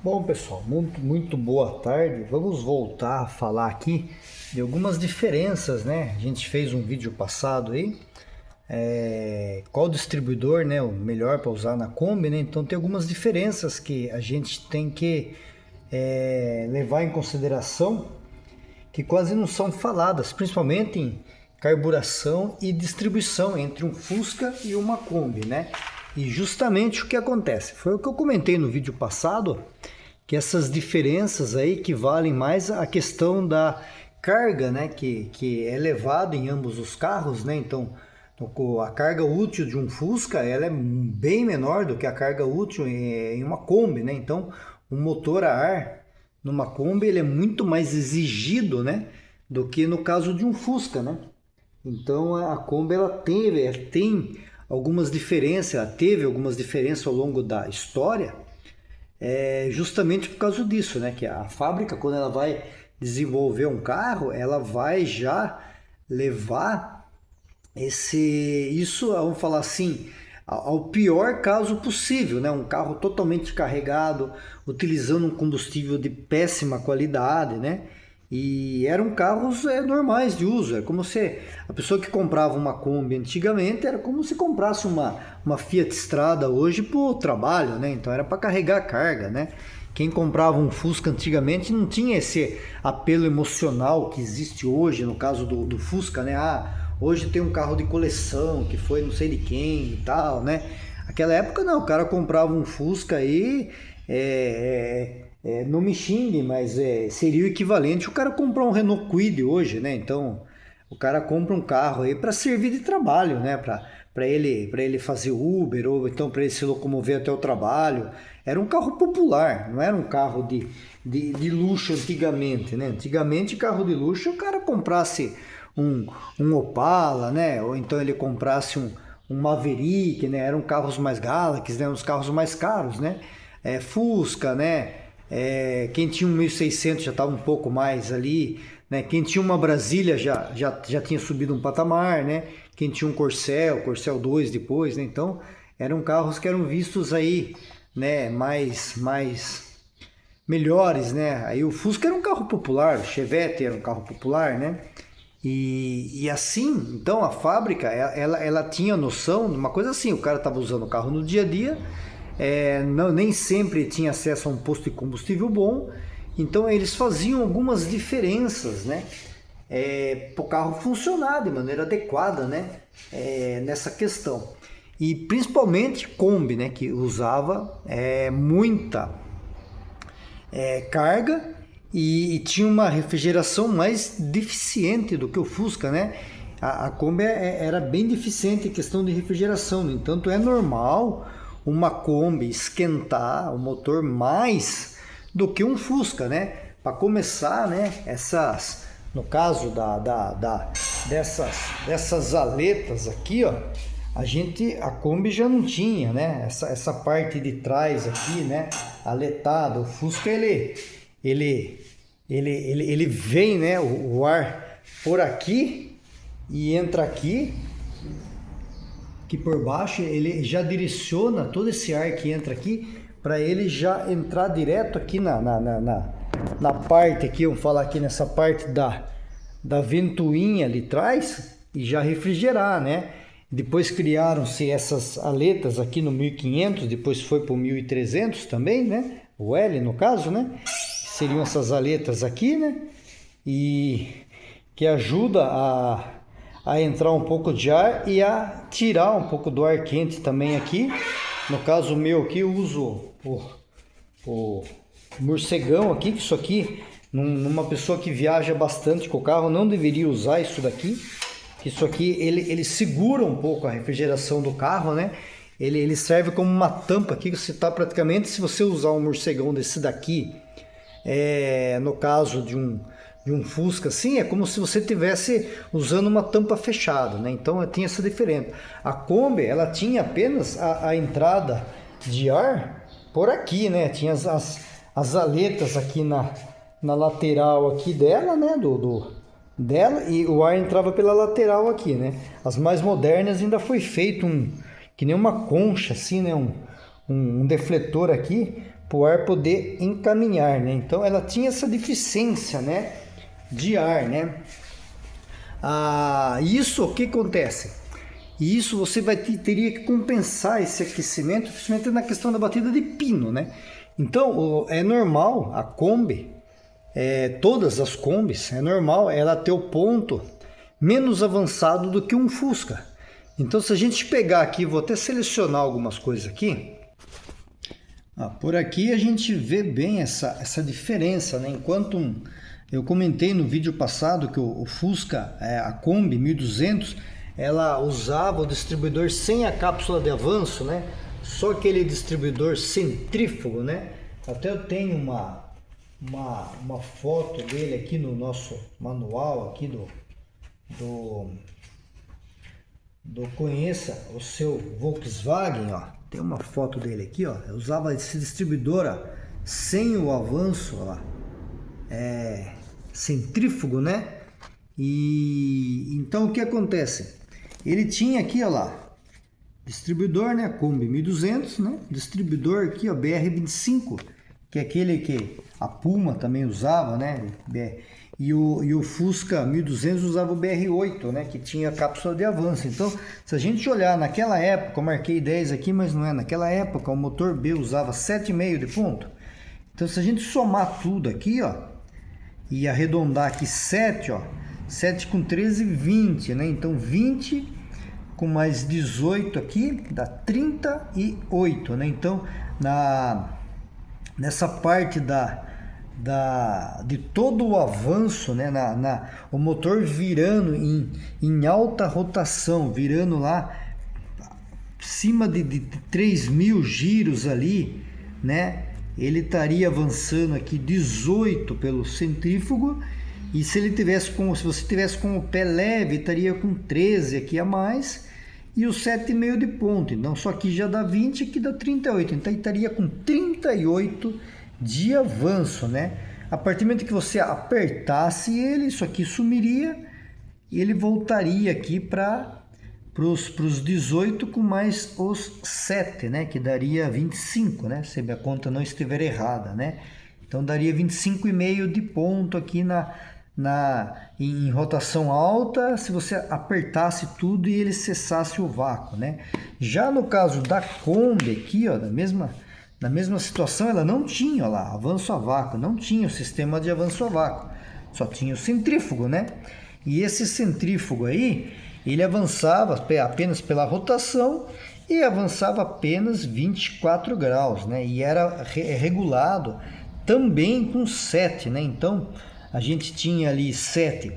Bom, pessoal, muito boa tarde. Vamos voltar a falar aqui de algumas diferenças, né? A gente fez um vídeo passado aí, qual distribuidor, né, o melhor para usar na Kombi, né? Então tem algumas diferenças que a gente tem que levar em consideração que quase não são faladas, principalmente em carburação e distribuição entre um Fusca e uma Kombi, né? E justamente o que acontece, foi o que eu comentei no vídeo passado, que essas diferenças aí equivalem mais à questão da carga, né? Que é levado em ambos os carros, né? Então, a carga útil de um Fusca, ela é bem menor do que a carga útil em uma Kombi, né? Então, o motor a ar numa Kombi ele é muito mais exigido, né, do que no caso de um Fusca, né? Então a Kombi ela tem algumas diferenças, ela teve algumas diferenças ao longo da história, justamente por causa disso, né? Que a fábrica, quando ela vai desenvolver um carro, ela vai já levar isso, vamos falar assim, ao pior caso possível, né? Um carro totalmente carregado, utilizando um combustível de péssima qualidade, né? E eram carros normais de uso. É como se a pessoa que comprava uma Kombi antigamente era como se comprasse uma Fiat Strada hoje para o trabalho, né? Então era para carregar carga, né? Quem comprava um Fusca antigamente não tinha esse apelo emocional que existe hoje no caso do Fusca, né? Hoje tem um carro de coleção que foi não sei de quem e tal, né? Aquela época não, o cara comprava um Fusca aí, não me xingue, mas seria o equivalente o cara comprar um Renault Kwid hoje, né? Então o cara compra um carro aí para servir de trabalho, né? Para ele fazer Uber ou então para ele se locomover até o trabalho. Era um carro popular, não era um carro de luxo antigamente, né? Antigamente carro de luxo o cara comprasse um Opala, né? Ou então ele comprasse um Maverick, né? Eram carros mais Galaxy, né? Os carros mais caros, né? Fusca, né? Quem tinha um 1600 já estava um pouco mais ali, né? Quem tinha uma Brasília já tinha subido um patamar, né? Quem tinha um Corcel 2 depois, né? Então eram carros que eram vistos aí, né? Mais melhores, né? Aí o Fusca era um carro popular, o Chevette era um carro popular, né? E assim, então a fábrica, ela tinha noção de uma coisa assim, o cara estava usando o carro no dia a dia, não, nem sempre tinha acesso a um posto de combustível bom, então eles faziam algumas diferenças, né? Para o carro funcionar de maneira adequada, né? Nessa questão. E principalmente Kombi, né? Que usava muita carga e tinha uma refrigeração mais deficiente do que o Fusca, né? A Kombi era bem deficiente em questão de refrigeração, no entanto é normal uma Kombi esquentar o motor mais do que um Fusca, né? Para começar, né? No caso dessas aletas aqui, ó, a Kombi já não tinha, né? Essa parte de trás aqui, né? Aletado. O Fusca ele vem, né? O ar por aqui e entra aqui, que por baixo ele já direciona todo esse ar que entra aqui para ele já entrar direto aqui na parte aqui, vamos falar aqui nessa parte da ventoinha ali atrás e já refrigerar, né? Depois criaram-se essas aletas aqui no 1500, depois foi para o 1300 também, né? O L no caso, né? Seriam essas aletas aqui, né? E que ajuda a entrar um pouco de ar e a tirar um pouco do ar quente também aqui. No caso meu aqui, eu uso o morcegão aqui, que isso aqui, numa pessoa que viaja bastante com o carro, não deveria usar isso daqui. Isso aqui, ele segura um pouco a refrigeração do carro, né? Ele serve como uma tampa aqui, que você está praticamente, se você usar um morcegão desse daqui, no caso de um Fusca, assim, é como se você estivesse usando uma tampa fechada, né? Então tinha essa diferença. A Kombi, ela tinha apenas a entrada de ar por aqui, né? Tinha as aletas aqui na lateral aqui dela, né? Dela, e o ar entrava pela lateral aqui, né? As mais modernas ainda foi feito que nem uma concha assim, né? Um defletor aqui o ar poder encaminhar, né? Então ela tinha essa deficiência, né, de ar, né? Isso, o que acontece? Isso você teria que compensar esse aquecimento, principalmente na questão da batida de pino, né? Então é normal a Kombi, todas as Kombis, é normal ela ter o ponto menos avançado do que um Fusca. Então se a gente pegar aqui, vou até selecionar algumas coisas aqui. Por aqui a gente vê bem essa diferença, né? Enquanto eu comentei no vídeo passado que o Fusca, a Kombi 1200, ela usava o distribuidor sem a cápsula de avanço, né? Só aquele distribuidor centrífugo, né? Até eu tenho uma foto dele aqui no nosso manual aqui do Conheça o seu Volkswagen, ó. Tem uma foto dele aqui, ó. Eu usava esse distribuidor, ó, sem o avanço, ó, centrífugo, né? E então o que acontece? Ele tinha aqui, ó lá, distribuidor, né? Kombi 1200, né? Distribuidor aqui, ó, BR25, que é aquele que a Puma também usava, né? E o Fusca 1200 usava o BR8, né? Que tinha cápsula de avanço. Então, se a gente olhar naquela época, eu marquei 10 aqui, mas não é. Naquela época, o motor B usava 7,5 de ponto. Então, se a gente somar tudo aqui, ó, e arredondar aqui 7, ó, 7 com 13, 20, né? Então, 20 com mais 18 aqui, dá 38, né? Então, nessa parte de todo o avanço, né, o motor virando em alta rotação, virando lá acima de 3.000 giros ali, né, ele estaria avançando aqui 18 pelo centrífugo, e se você tivesse com o pé leve, estaria com 13 aqui a mais, e o 7,5 de ponto. Então só aqui já dá 20, aqui dá 38, então estaria com 38 de avanço, né? A partir do momento que você apertasse ele, isso aqui sumiria e ele voltaria aqui para os 18 com mais os 7, né? Que daria 25, né? Se a conta não estiver errada, né? Então daria 25,5 de ponto aqui em rotação alta, se você apertasse tudo e ele cessasse o vácuo, né? Já no caso da Kombi aqui, ó, na mesma situação, ela não tinha, ó lá, avanço a vácuo, não tinha o sistema de avanço a vácuo, só tinha o centrífugo, né? E esse centrífugo aí, ele avançava apenas pela rotação e avançava apenas 24 graus, né? E era regulado também com 7, né? Então, a gente tinha ali 7,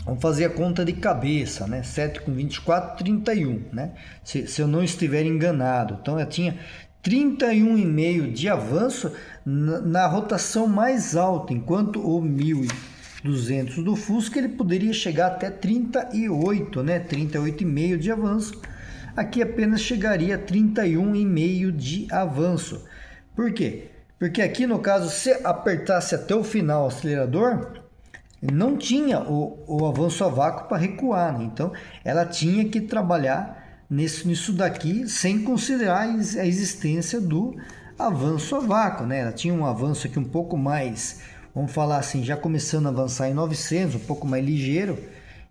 vamos fazer a conta de cabeça, né? 7 com 24, 31, né? Se eu não estiver enganado. Então, eu tinha 31,5 de avanço na rotação mais alta, enquanto o 1200 do Fusca ele poderia chegar até 38, né? 38,5 de avanço. Aqui apenas chegaria a 31,5 de avanço. Por quê? Porque aqui no caso, se apertasse até o final o acelerador, não tinha o avanço a vácuo para recuar, né? Então ela tinha que trabalhar nisso daqui sem considerar a existência do avanço a vácuo, né? Ela tinha um avanço aqui um pouco mais, vamos falar assim, já começando a avançar em 900, um pouco mais ligeiro,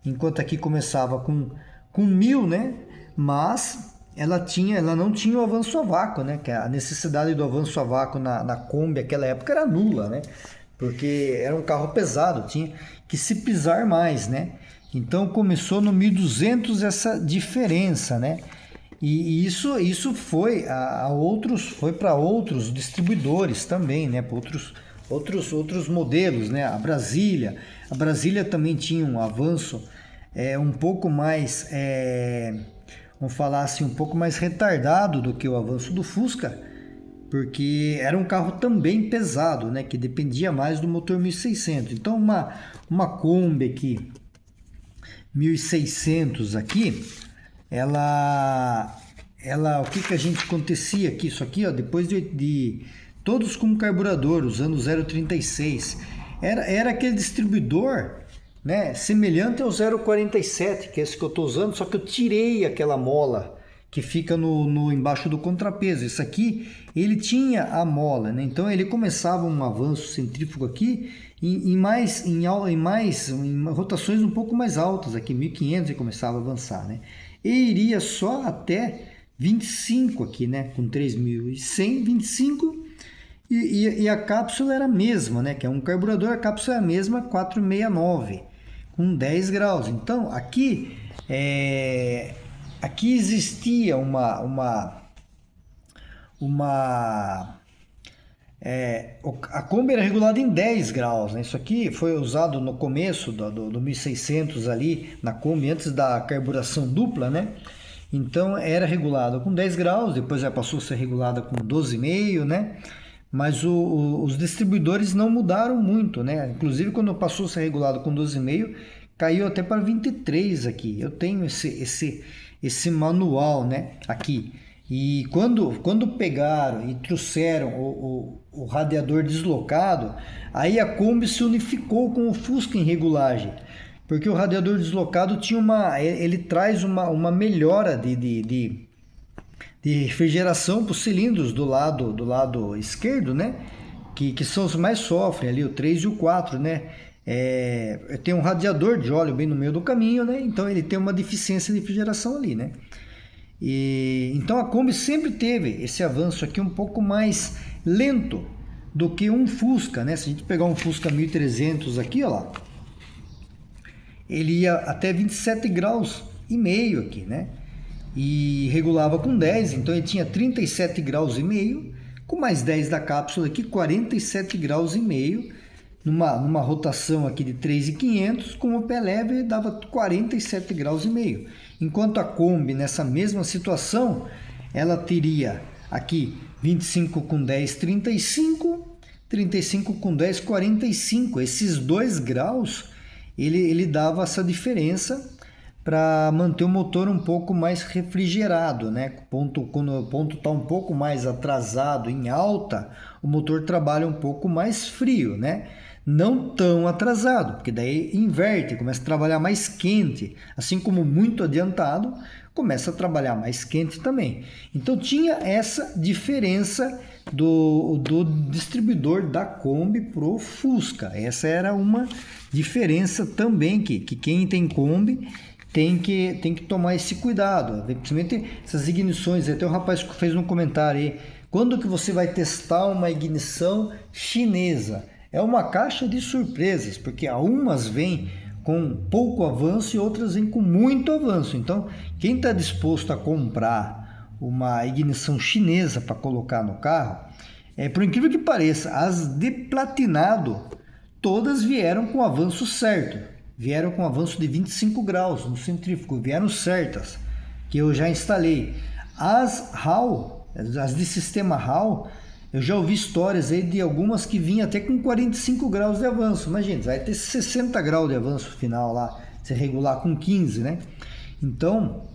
enquanto aqui começava com 1000, né? Mas ela não tinha o avanço a vácuo, né? Que a necessidade do avanço a vácuo na Kombi naquela época era nula, né? Porque era um carro pesado, tinha que se pisar mais, né? Então começou no 1200 essa diferença, né? E isso foi para outros distribuidores também, né? Para outros modelos, né? A Brasília também tinha um avanço um pouco mais, vamos falar assim, um pouco mais retardado do que o avanço do Fusca, porque era um carro também pesado, né? Que dependia mais do motor 1600. Então uma Kombi aqui 1600 aqui, ela o que a gente acontecia aqui, isso aqui, ó, depois de todos com carburador usando 0,36, era aquele distribuidor, né, semelhante ao 0,47, que é esse que eu estou usando, só que eu tirei aquela mola que fica no embaixo do contrapeso. Isso aqui, ele tinha a mola, né? Então ele começava um avanço centrífugo aqui em rotações um pouco mais altas, aqui 1500 ele começava a avançar, né? E iria só até 25 aqui, né? Com 3100, 25, e a cápsula era a mesma, né? Que é um carburador, a cápsula é a mesma, 469, com 10 graus. Então aqui aqui existia a Kombi era regulada em 10 graus, né? Isso aqui foi usado no começo do 1600 ali, na Kombi, antes da carburação dupla, né? Então era regulada com 10 graus, depois já passou a ser regulada com 12,5, né? Mas os distribuidores não mudaram muito, né? Inclusive quando passou a ser regulado com 12,5, caiu até para 23 aqui. Eu tenho esse manual, né? Aqui. E quando pegaram e trouxeram o radiador deslocado, aí a Kombi se unificou com o Fusca em regulagem, porque o radiador deslocado tinha ele traz uma melhora de refrigeração para os cilindros do lado esquerdo, né? Que são os mais sofrem ali, o 3 e o 4, né? Tem um radiador de óleo bem no meio do caminho, né? Então ele tem uma deficiência de refrigeração ali, né? Então a Kombi sempre teve esse avanço aqui um pouco mais lento do que um Fusca, né? Se a gente pegar um Fusca 1300 aqui, ó lá, ele ia até 27 graus e meio aqui, né? E regulava com 10, então ele tinha 37 graus e meio, com mais 10 da cápsula aqui, 47 graus e meio, numa rotação aqui de 3.500, com o pé leve dava 47 graus e meio. Enquanto a Kombi, nessa mesma situação, ela teria aqui 25 com 10, 35, 35 com 10, 45. Esses 2 graus, ele dava essa diferença para manter o motor um pouco mais refrigerado, né? Quando o ponto está um pouco mais atrasado em alta, o motor trabalha um pouco mais frio, né? Não tão atrasado, porque daí inverte, começa a trabalhar mais quente, assim como muito adiantado, começa a trabalhar mais quente também. Então tinha essa diferença do distribuidor da Kombi pro Fusca. Essa era uma diferença também que quem tem Kombi tem que tomar esse cuidado, principalmente essas ignições. Até o rapaz que fez um comentário aí, quando que você vai testar uma ignição chinesa? É uma caixa de surpresas, porque algumas vêm com pouco avanço e outras vêm com muito avanço. Então, quem está disposto a comprar uma ignição chinesa para colocar no carro, por incrível que pareça, as de platinado, todas vieram com avanço certo. Vieram com avanço de 25 graus no centrífugo, vieram certas, que eu já instalei. As HAL, as de sistema HAL, eu já ouvi histórias aí de algumas que vinham até com 45 graus de avanço. Imagina, vai ter 60 graus de avanço final lá, se regular com 15, né? Então,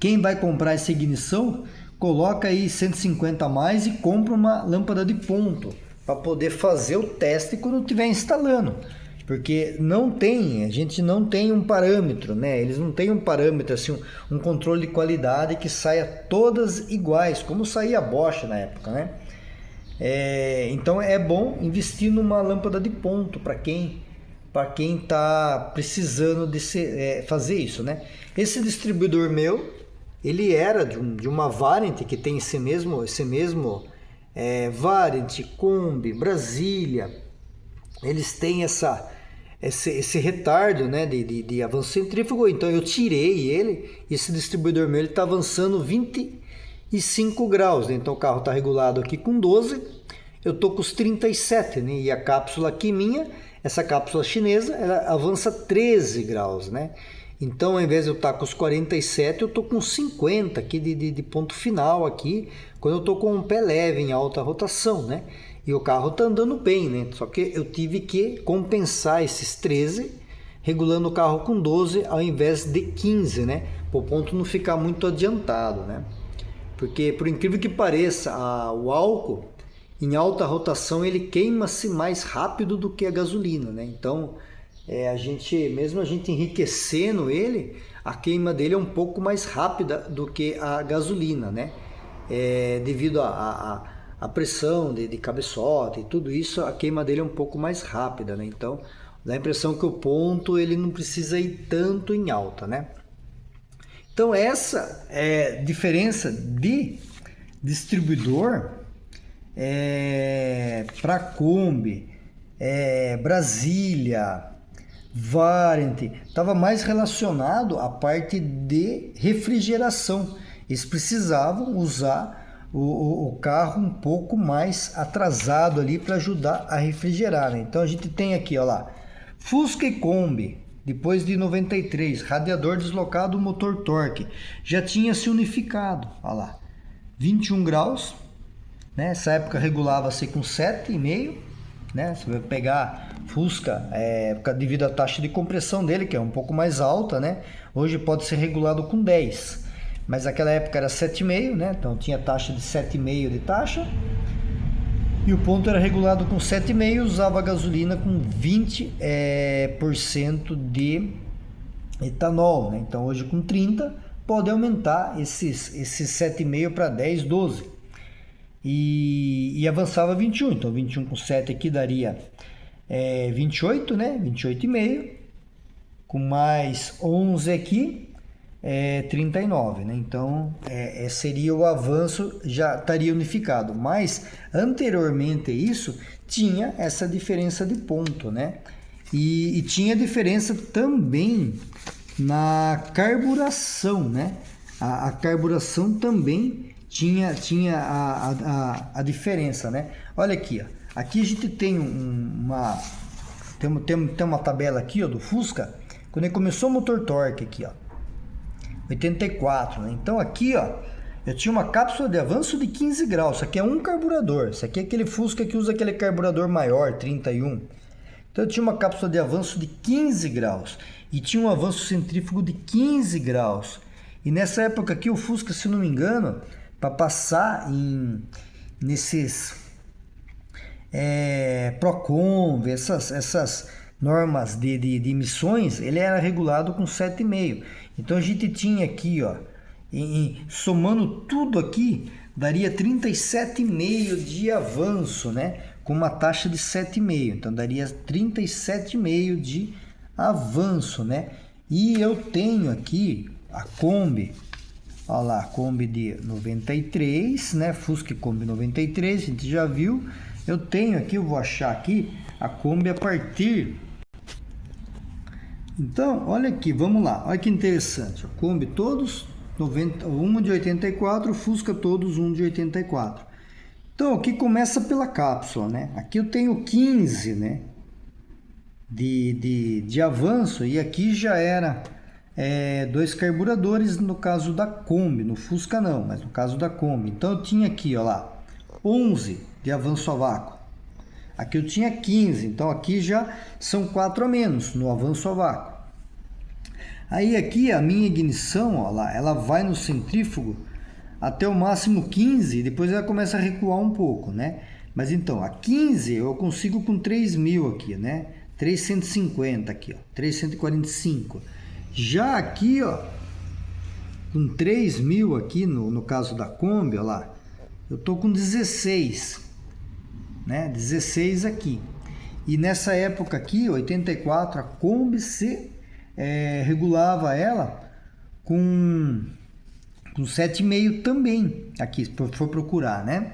quem vai comprar essa ignição, coloca aí 150 a mais e compra uma lâmpada de ponto para poder fazer o teste quando estiver instalando. Porque a gente não tem um parâmetro, né? Eles não têm um parâmetro, assim, um controle de qualidade que saia todas iguais, como saía a Bosch na época, né? Então é bom investir numa lâmpada de ponto para quem está precisando de fazer isso, né? Esse distribuidor meu, ele era de uma Variant que tem esse mesmo Variant, Kombi, Brasília. Eles têm esse retardo, né, de avanço centrífugo. Então eu tirei ele. Esse distribuidor meu está avançando 25 graus, né? Então o carro está regulado aqui com 12, eu estou com os 37, né? E a cápsula aqui essa cápsula chinesa, ela avança 13 graus, né? Então ao invés de eu estar com os 47, eu estou com 50 aqui de ponto final aqui, quando eu estou com um pé leve em alta rotação, né? E o carro está andando bem, né? Só que eu tive que compensar esses 13, regulando o carro com 12 ao invés de 15, né? Para o ponto não ficar muito adiantado, né? Porque, por incrível que pareça, o álcool, em alta rotação, ele queima-se mais rápido do que a gasolina, né? Então, mesmo a gente enriquecendo ele, a queima dele é um pouco mais rápida do que a gasolina, né? Devido à pressão de cabeçote e tudo isso, a queima dele é um pouco mais rápida, né? Então dá a impressão que o ponto ele não precisa ir tanto em alta, né? Então essa é a diferença de distribuidor para Kombi, Brasília, Variant, estava mais relacionado à parte de refrigeração. Eles precisavam usar o carro um pouco mais atrasado ali para ajudar a refrigerar, né? Então a gente tem aqui, ó lá, Fusca e Kombi, depois de 93, radiador deslocado, motor torque, já tinha se unificado, ó lá, 21 graus, né? Essa época regulava-se com 7,5, né? Você vai pegar Fusca, devido à taxa de compressão dele, que é um pouco mais alta, né? Hoje pode ser regulado com 10, mas naquela época era 7,5, né? Então tinha taxa de 7,5 de taxa, e o ponto era regulado com 7,5, usava gasolina com 20% de etanol, né? Então hoje com 30 pode aumentar esses 7,5 para 10, 12. E avançava 21, então 21 com 7 aqui daria 28, né? 28,5, com mais 11 aqui, 39, né? Então seria o avanço, já estaria unificado, mas anteriormente a isso tinha essa diferença de ponto, né? E tinha diferença também na carburação, né? A carburação também tinha a diferença, né? Olha aqui, ó. Aqui a gente tem uma tabela aqui, ó, do Fusca, quando ele começou o motor torque aqui, ó, 84, né? Então aqui, ó, eu tinha uma cápsula de avanço de 15 graus. Isso aqui é um carburador. Isso aqui é aquele Fusca que usa aquele carburador maior, 31. Então eu tinha uma cápsula de avanço de 15 graus e tinha um avanço centrífugo de 15 graus. E nessa época aqui o Fusca, se não me engano, para passar nesses Procon, essas normas de emissões, ele era regulado com 7,5. Então a gente tinha aqui, ó, somando tudo aqui, daria 37,5 de avanço, né? Com uma taxa de 7,5. Então daria 37,5 de avanço, né? E eu tenho aqui a Kombi, olha lá, Kombi de 93, né? Fusca Kombi 93, a gente já viu. Eu tenho aqui, eu vou achar aqui a Kombi a partir. Então, olha aqui, vamos lá, olha que interessante. A Kombi todos 1 de 84, Fusca todos 1 de 84. Então, aqui começa pela cápsula, né? Aqui eu tenho 15, né? De avanço, e aqui já era 2 carburadores no caso da Kombi, no Fusca não, mas no caso da Kombi. Então eu tinha aqui, ó lá, 11 de avanço a vácuo. Aqui eu tinha 15, então aqui já são 4 a menos no avanço a vácuo. Aí aqui a minha ignição, ó lá, ela vai no centrífugo até o máximo 15, depois ela começa a recuar um pouco, né? Mas então, a 15 eu consigo com 3.000 aqui, né? 350 aqui, ó, 345. Já aqui, ó, com 3.000 aqui no caso da Kombi, ó lá, eu tô com 16, né? 16 aqui. E nessa época aqui, 84, a Kombi regulava ela com 7,5 também, aqui, se for procurar, né?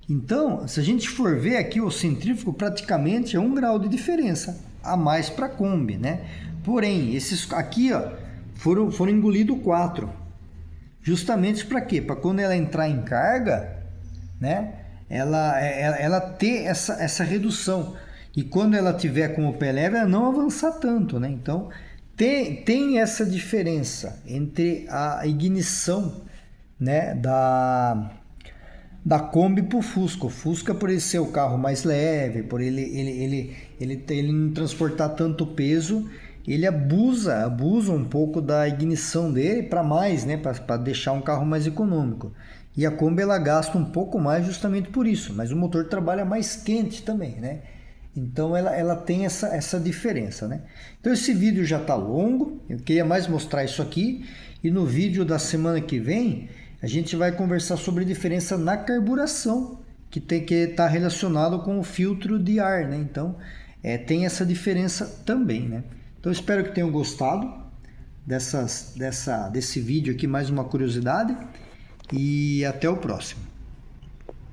Então, se a gente for ver aqui, o centrífugo praticamente é 1 grau de diferença a mais para a Kombi, né? Porém, esses aqui, ó, foram engolidos 4. Justamente para quê? Para quando ela entrar em carga, né? Ela ter essa redução. E quando ela tiver com o pé leve, ela não avançar tanto, né? Então, tem essa diferença entre a ignição, né, da Kombi para o Fusca. O Fusca, por ele ser o carro mais leve, por ele não transportar tanto peso, ele abusa um pouco da ignição dele para mais, né, para deixar um carro mais econômico. E a Kombi ela gasta um pouco mais justamente por isso, mas o motor trabalha mais quente também, né? Então ela tem essa diferença, né? Então esse vídeo já está longo, eu queria mais mostrar isso aqui, e no vídeo da semana que vem a gente vai conversar sobre a diferença na carburação, que está relacionado com o filtro de ar, né? Então tem essa diferença também, né? Então espero que tenham gostado desse vídeo aqui, mais uma curiosidade, e até o próximo.